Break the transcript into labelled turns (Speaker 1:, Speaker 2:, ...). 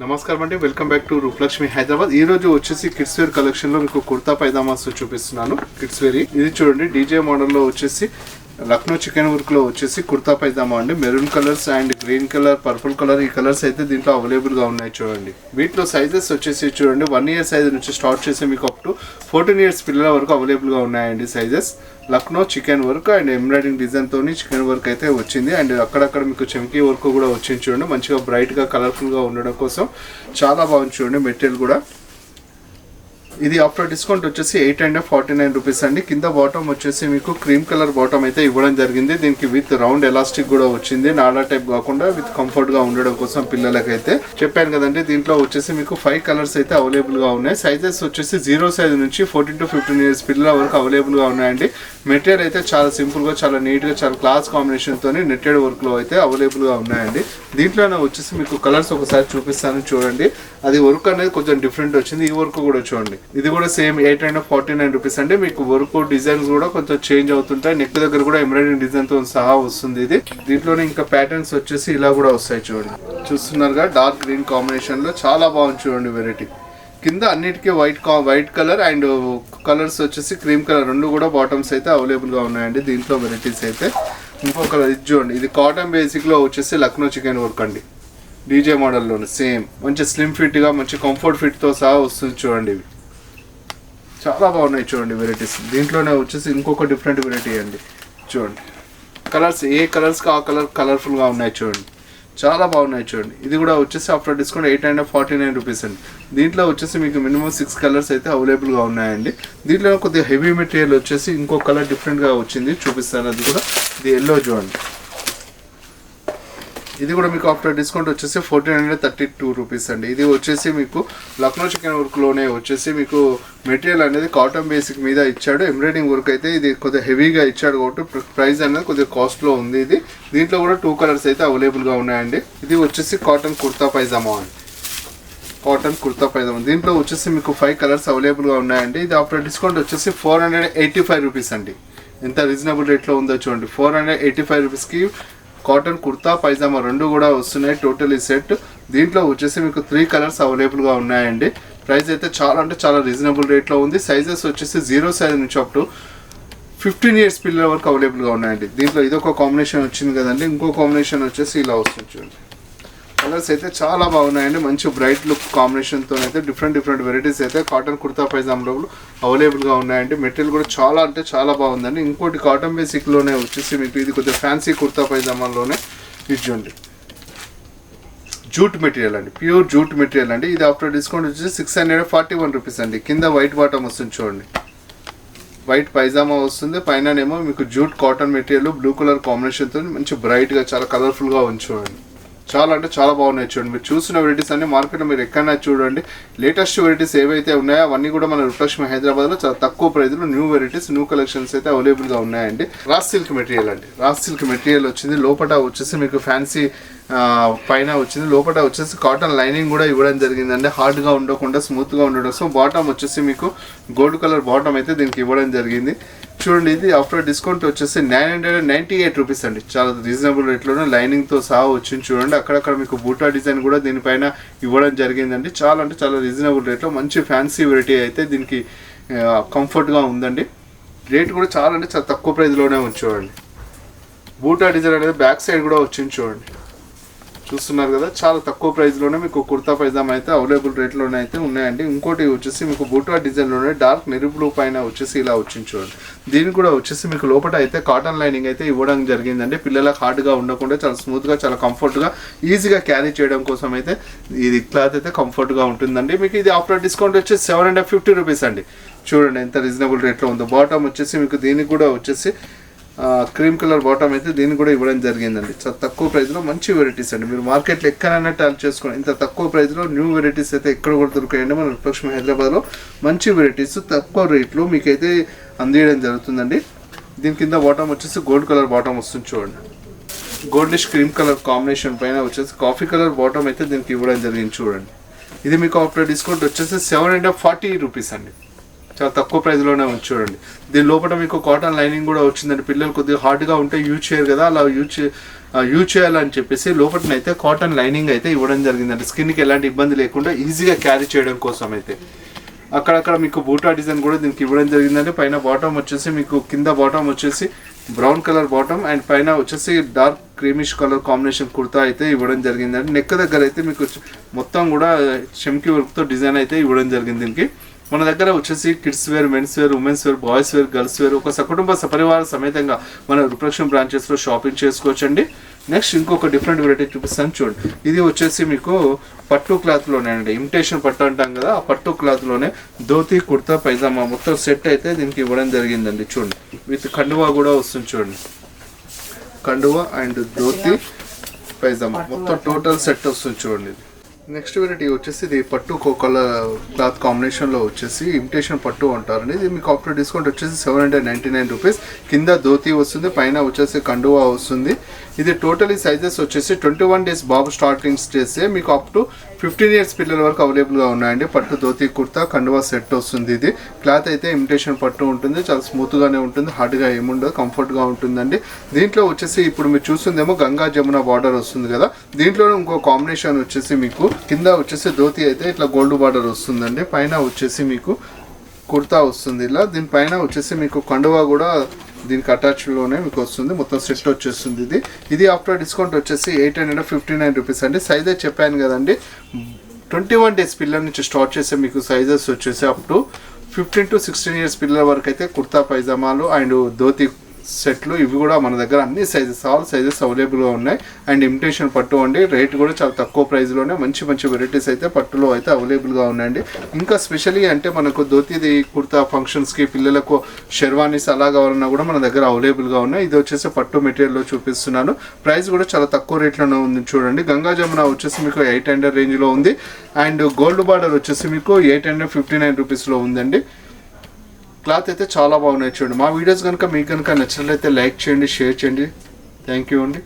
Speaker 1: నమస్కారం అండి, welcome back to Rupalakshmi Hyderabad. ఈ రోజు వచ్చేసి కిడ్స్ వేర్ కలెక్షన్ లో మీకు కుర్తా పైజామాస్ చూపిస్తున్నాను. కిడ్స్ వేర్ ఇది చూడండి, డీజే మోడల్ లో వచ్చేసి లక్నో చికెన్ వర్క్ లో వచ్చేసి కుర్తా పైజామా అండి. Maroon colours and green colour, purple colour, ఈ కలర్స్ అయితే దీంట్లో అవైలబుల్ గా ఉన్నాయి. చూడండి, వీటిలో సైజెస్ వచ్చేసి చూడండి 1 year సైజ్ నుంచి స్టార్ట్ చేసి మీకు అప్ టు 14 years పిల్లల వరకు అవైలబుల్ గా ఉన్నాయండి sizes. Lucknow chicken work and embroidering design తోని చికెన్ వర్క్ అయితే వచ్చింది. అండ్ అక్కడక్కడ మీకు చెమ్కీ వర్క్ కూడా వచ్చింది. చూడండి, మంచిగా బ్రైట్ గా కలర్ఫుల్ గా ఉండడం కోసం చాలా బాగుంది. చూడండి, మెటీరియల్ కూడా ఇది ఆఫ్టర్ డిస్కౌంట్ వచ్చేసి 849 రూపీస్ అండి. కింద బాటమ్ వచ్చేసి మీకు క్రీమ్ కలర్ బాటమ్ అయితే ఇవ్వడం జరిగింది. దీనికి విత్ రౌండ్ ఎలాస్టిక్ కూడా వచ్చింది, నాడా టైప్ కాకుండా విత్ కంఫర్ట్ గా ఉండడం కోసం పిల్లలకైతే. చెప్పాను కదండి, దీంట్లో వచ్చేసి మీకు 5 కలర్స్ అయితే అవైలబుల్ గా ఉన్నాయి. సైజెస్ వచ్చేసి 0 సైజ్ నుంచి 14 to 15 years పిల్లల వరకు అవైలబుల్ గా ఉన్నాయండి. మెటీరియల్ అయితే చాలా సింపుల్ గా, చాలా నీట్ గా, చాలా క్లాస్ కాంబినేషన్ తోని నెట్టెడ్ వర్క్ లో అయితే అవైలబుల్ గా ఉన్నాయండి. దీంట్లోనే వచ్చేసి మీకు కలర్స్ ఒకసారి చూపిస్తాను చూడండి. అది వర్క్ అనేది కొంచెం డిఫరెంట్ వచ్చింది. ఈ వర్క్ కూడా చూడండి, ఇది కూడా సేమ్ 849 రూపీస్ అండి. మీకు వర్క్ డిజైన్స్ కూడా కొంచెం చేంజ్ అవుతుంటాయి. నెక్ దగ్గర కూడా ఎంబ్రాయిడింగ్ డిజైన్ తో సహా వస్తుంది. ఇది దీంట్లోనే ఇంకా ప్యాటర్న్స్ వచ్చేసి ఇలా కూడా వస్తాయి. చూడండి, చూస్తున్నారుగా, డార్క్ గ్రీన్ కాంబినేషన్ లో చాలా బాగుంది. చూడండి, వెరైటీ కింద అన్నిటికీ వైట్ కలర్ అండ్ కలర్స్ వచ్చేసి క్రీమ్ కలర్, రెండు కూడా బాటమ్స్ అయితే అవైలబుల్ గా ఉన్నాయండి. దీంట్లో వెరైటీస్ అయితే ఇంకో కలర్ ఇది చూడండి, ఇది కాటన్ బేసిక్ లో వచ్చేసి లక్నో చికెన్ వర్క్ అండి. డీజే మోడల్లోనే సేమ్ మంచి స్లిమ్ ఫిట్ గా, మంచి కంఫర్ట్ ఫిట్ తో సహా వస్తుంది. చూడండి, ఇవి చాలా బాగున్నాయి. చూడండి వెరైటీస్. దీంట్లోనే వచ్చేసి ఇంకొక డిఫరెంట్ వెరైటీ అండి. చూడండి, కలర్స్ ఏ కలర్స్ కి ఆ కలర్ కలర్ఫుల్ గా ఉన్నాయి. చూడండి, చాలా బాగున్నాయి. చూడండి, ఇది కూడా వచ్చేసి ఆఫ్టర్ డిస్కౌంట్ 849 రూపీస్ అండి. దీంట్లో వచ్చేసి మీకు మినిమం 6 కలర్స్ అయితే అవైలబుల్ గా ఉన్నాయండి. దీంట్లో కొద్దిగా హెవీ మెటీరియల్ వచ్చేసి ఇంకో కలర్ డిఫరెంట్ గా వచ్చింది, చూపిస్తాను. అది కూడా ఇది ఎల్లో. చూడండి, ఇది కూడా మీకు ఆఫ్టర్ డిస్కౌంట్ వచ్చేసి 1432 రూపీస్ అండి. ఇది వచ్చేసి మీకు లక్నో చికెన్ వర్క్ లోనే వచ్చేసి మీకు మెటీరియల్ అనేది కాటన్ బేసిక్ మీద ఇచ్చాడు. ఎంబ్రాయిడింగ్ వర్క్ అయితే ఇది కొద్దిగా హెవీగా ఇచ్చాడు కాబట్టి ప్రైస్ అనేది కొద్దిగా కాస్ట్ లో ఉంది. ఇది దీంట్లో కూడా 2 కలర్స్ అయితే అవైలబుల్ గా ఉన్నాయండి. ఇది వచ్చేసి కాటన్ కుర్తా పైజామా అండి. కాటన్ కుర్తా పైజామా దీంట్లో వచ్చేసి మీకు 5 కలర్స్ అవైలబుల్ గా ఉన్నాయండి. ఇది ఆఫ్టర్ డిస్కౌంట్ వచ్చేసి 485 రూపీస్ అండి. ఎంత రీజనబుల్ రేట్ లో ఉందో చూడండి. 485 రూపీస్ కి కాటన్ కుర్తా పైజామా రెండు కూడా వస్తున్నాయి. టోటల్ ఈ సెట్. దీంట్లో వచ్చేసి మీకు 3 కలర్స్ అవైలబుల్ గా ఉన్నాయండి. ప్రైస్ అయితే చాలా అంటే చాలా రీజనబుల్ రేట్ లో ఉంది. సైజెస్ వచ్చేసి 0 సైజ్ నుంచి అప్ టు 15 years పిల్లల వరకు అవైలబుల్ గా ఉన్నాయండి. దీంట్లో ఇదొక కాంబినేషన్ వచ్చింది కదండి. ఇంకో కాంబినేషన్ వచ్చేసి ఇలా వస్తుంది. చూడండి, కలర్స్ అయితే చాలా బాగున్నాయండి. మంచి బ్రైట్ లుక్ కాంబినేషన్ తో అయితే డిఫరెంట్ వెరైటీస్ అయితే కాటన్ కుర్తా పైజామాలో అవైలబుల్ గా ఉన్నాయండి. మెటీరియల్ కూడా చాలా అంటే చాలా బాగుందండి. ఇంకోటి కాటన్ బేసిక్ లోనే వచ్చేసి మీకు ఇది కొద్దిగా ఫ్యాన్సీ కుర్తా పైజామాలోనే ఇది చూడండి, జూట్ మెటీరియల్ అండి, ప్యూర్ జూట్ మెటీరియల్ అండి. ఇది ఆఫ్టర్ డిస్కౌంట్ వచ్చేసి 641 రూపీస్ అండి. కింద వైట్ బాటమ్ వస్తుంది. చూడండి, వైట్ పైజామా వస్తుంది, పైననేమో మీకు jute cotton material blue colour combination తో మంచి బ్రైట్ గా చాలా కలర్ఫుల్ గా ఉంది. చూడండి, చాలా అంటే చాలా బాగున్నాయి. చూడండి, మీరు చూసిన వెరైటీస్ అన్ని మార్కెట్లో మీరు ఎక్కడైనా చూడండి. లేటెస్ట్ వెరైటీస్ ఏవైతే ఉన్నాయో అవన్నీ కూడా మన రూపలక్ష్మి హైదరాబాద్లో చాలా తక్కువ ప్రైస్లో న్యూ వెరైటీస్, న్యూ కలెక్షన్స్ అయితే అవైలబుల్గా ఉన్నాయండి. రాస్ సిల్క్ మెటీరియల్ అండి. రాస్ సిల్క్ మెటీరియల్ వచ్చింది. లోపల వచ్చేసి మీకు ఫ్యాన్సీ పైన వచ్చింది. లోపల వచ్చేసి కాటన్ లైనింగ్ కూడా ఇవ్వడం జరిగిందండి. హార్డ్గా ఉండకుండా స్మూత్గా ఉండడం. సో బాటమ్ వచ్చేసి మీకు గోల్డ్ కలర్ బాటమ్ అయితే దీనికి ఇవ్వడం జరిగింది. చూడండి, ఇది ఆఫ్టర్ డిస్కౌంట్ వచ్చేసి 998 రూపీస్ అండి. చాలా రీజనబుల్ రేట్లోనే లైనింగ్తో సహా వచ్చింది. చూడండి, అక్కడక్కడ మీకు బూటా డిజైన్ కూడా దీనిపైన ఇవ్వడం జరిగిందండి. చాలా అంటే చాలా రీజనబుల్ రేట్లో మంచి ఫ్యాన్సీ వెరైటీ అయితే దీనికి కంఫర్ట్గా ఉందండి. రేట్ కూడా చాలా అంటే చాలా తక్కువ ప్రైస్లోనే ఉంది. చూడండి, బూటా డిజైన్ అనేది బ్యాక్ సైడ్ కూడా వచ్చింది. చూడండి, చూస్తున్నారు కదా, చాలా తక్కువ ప్రైస్లోనే మీకు కుర్తా పైజామా అయితే అవైలబుల్ రేట్లోనే అయితే ఉన్నాయండి. ఇంకోటి వచ్చేసి మీకు బూటా డిజైన్లోనే డార్క్ నెరీ బ్లూ పైన వచ్చేసి ఇలా వచ్చింది. చూడండి, దీనికి కూడా వచ్చేసి మీకు లోపల అయితే కాటన్ లైనింగ్ అయితే ఇవ్వడం జరిగిందండి. పిల్లలకు హార్డ్గా ఉండకుండా చాలా స్మూత్గా, చాలా కంఫర్ట్గా, ఈజీగా క్యారీ చేయడం కోసం అయితే ఇది క్లాత్ అయితే కంఫర్ట్గా ఉంటుందండి. మీకు ఇది ఆఫ్టర్ డిస్కౌంట్ వచ్చేసి 750 రూపీస్ అండి. చూడండి ఎంత రీజనబుల్ రేట్లో ఉందో. బాటమ్ వచ్చేసి మీకు దీనికి కూడా వచ్చేసి క్రీమ్ కలర్ బాటమ్ అయితే దీన్ని కూడా ఇవ్వడం జరిగిందండి. చాలా తక్కువ ప్రైస్లో మంచి వెరైటీస్ అండి. మీరు మార్కెట్లో ఎక్కడైనా ట్యాల్ చేసుకోండి. ఇంత తక్కువ ప్రైస్లో న్యూ వెరైటీస్ అయితే ఎక్కడ కూడా దొరుకుతాయండి. మన రూపలక్ష్మి హైదరాబాద్లో మంచి వెరైటీస్ తక్కువ రేట్లో మీకైతే అందియడం జరుగుతుందండి. దీని కింద బాటమ్ వచ్చేసి గోల్డ్ కలర్ బాటమ్ వస్తుంది. చూడండి, గోల్డిష్ క్రీమ్ కలర్ కాంబినేషన్ పైన వచ్చేసి కాఫీ కలర్ బాటమ్ అయితే దీనికి ఇవ్వడం జరిగింది. చూడండి, ఇది మీకు ఆఫ్టర్ డిస్కౌంట్ వచ్చేసి 740 రూపీస్ అండి. చాలా తక్కువ ప్రైస్లోనే ఉంది. చూడండి, దీని లోపల మీకు కాటన్ లైనింగ్ కూడా వచ్చిందండి. పిల్లలు కొద్దిగా హార్డ్గా ఉంటే యూజ్ చేయరు కదా, అలా యూజ్ చేయాలని చెప్పేసి లోపలనైతే కాటన్ లైనింగ్ అయితే ఇవ్వడం జరిగిందండి. స్కిన్కి ఎలాంటి ఇబ్బంది లేకుండా ఈజీగా క్యారీ చేయడం కోసం అయితే అక్కడక్కడ మీకు బూటా డిజైన్ కూడా దీనికి ఇవ్వడం జరిగిందండి. పైన బాటమ్ వచ్చేసి మీకు కింద బాటమ్ వచ్చేసి బ్రౌన్ కలర్ బాటమ్ అండ్ పైన వచ్చేసి dark creamish colour combination kurta అయితే ఇవ్వడం జరిగిందండి. నెక్ దగ్గర అయితే మీకు మొత్తం కూడా చెమ్కి వర్క్తో డిజైన్ అయితే ఇవ్వడం జరిగింది. దీనికి మన దగ్గర వచ్చేసి kids wear, men's wear, women's wear, boys wear, girls wear ఒక సకుటుంబ సపరివార సమేతంగా మన రుప్రక్షం బ్రాంచెస్లో షాపింగ్ చేసుకోవచ్చండి. నెక్స్ట్ ఇంకొక డిఫరెంట్ వెరైటీ చూపిస్తాను చూడండి. ఇది వచ్చేసి మీకు పట్టు క్లాత్లోనే అండి, ఇమిటేషన్ పట్టు అంటాం కదా, ఆ పట్టు క్లాత్లోనే ధోతి, కుర్తా, పైజామా మొత్తం సెట్ అయితే దీనికి ఇవ్వడం జరిగిందండి. చూడండి విత్ కండువా కూడా వస్తుంది చూడండి. కండువా అండ్ ధోతి, పైజామా మొత్తం టోటల్ సెట్ వస్తుంది చూడండి. నెక్స్ట్ వెరైటీ వచ్చేసి ఇది పట్టు కలర్ క్లాత్ కాంబినేషన్లో వచ్చేసి ఇమిటేషన్ పట్టు అంటారండి. ఇది మీకు ఆఫ్టర్ డిస్కౌంట్ వచ్చేసి 799 రూపీస్. కింద ధోతి వస్తుంది, పైన వచ్చేసి కండువా వస్తుంది. ఇది టోటలీ సైజెస్ వచ్చేసి 21 డేస్ బాబు స్టార్టింగ్ స్టేజ్ మీకు అప్ టు 15 ఇయర్స్ పిల్లల వరకు అవైలబుల్గా ఉన్నాయండి. పట్టు ధోతి, కుర్తా, కండువా సెట్ వస్తుంది. ఇది క్లాత్ అయితే ఇమిటేషన్ పట్టు ఉంటుంది, చాలా స్మూత్గానే ఉంటుంది, హార్డ్గా ఏముండదు, కంఫర్ట్గా ఉంటుందండి. దీంట్లో వచ్చేసి ఇప్పుడు మీరు చూస్తుందేమో గంగా జమున బార్డర్ వస్తుంది కదా, దీంట్లో ఇంకో కాంబినేషన్ వచ్చేసి మీకు కింద వచ్చేసి ధోతి అయితే ఇట్లా గోల్డ్ బార్డర్ వస్తుందండి, పైన వచ్చేసి మీకు కుర్తా వస్తుంది ఇలా, దీనిపైన వచ్చేసి మీకు కండువా కూడా దీనికి అటాచ్లోనే మీకు వస్తుంది, మొత్తం సెట్ వచ్చేస్తుంది. ఇది ఆఫ్టర్ డిస్కౌంట్ వచ్చేసి 859 రూపీస్ అండి. సైజే చెప్పాను కదండి, 21 డేస్ పిల్లల నుంచి స్టార్ట్ చేసే మీకు సైజెస్ వచ్చేసి అప్ టు 15 to 16 ఇయర్స్ పిల్లల వరకు అయితే కుర్తా పైజామాలు అండ్ ధోతి సెట్లు ఇవి కూడా మన దగ్గర అన్ని సైజెస్, ఆల్ సైజెస్ అవైలబుల్గా ఉన్నాయి. అండ్ ఇమిటేషన్ పట్టు అండి, రేట్ కూడా చాలా తక్కువ ప్రైస్లోనే మంచి మంచి వెరైటీస్ అయితే పట్టులో అయితే అవైలబుల్గా ఉన్నాయండి. ఇంకా స్పెషల్లీ అంటే మనకు ధోతిది, కుర్తా ఫంక్షన్స్కి, పిల్లలకు షెర్వానీస్ అలా కావాలన్నా కూడా మన దగ్గర అవైలబుల్గా ఉన్నాయి. ఇది వచ్చేసి పట్టు మెటీరియల్లో చూపిస్తున్నాను, ప్రైస్ కూడా చాలా తక్కువ రేట్లోనే ఉంది చూడండి. గంగా జమున వచ్చేసి మీకు 800 రేంజ్లో ఉంది అండ్ గోల్డ్ బార్డర్ వచ్చేసి మీకు 859 రూపీస్లో ఉందండి. క్లాత్ అయితే చాలా బాగున్నాయి చూడండి. మా వీడియోస్ కనుక మీకు కనుక నచ్చినట్లయితే లైక్ చేయండి, షేర్ చేయండి. థ్యాంక్ యూ అండి.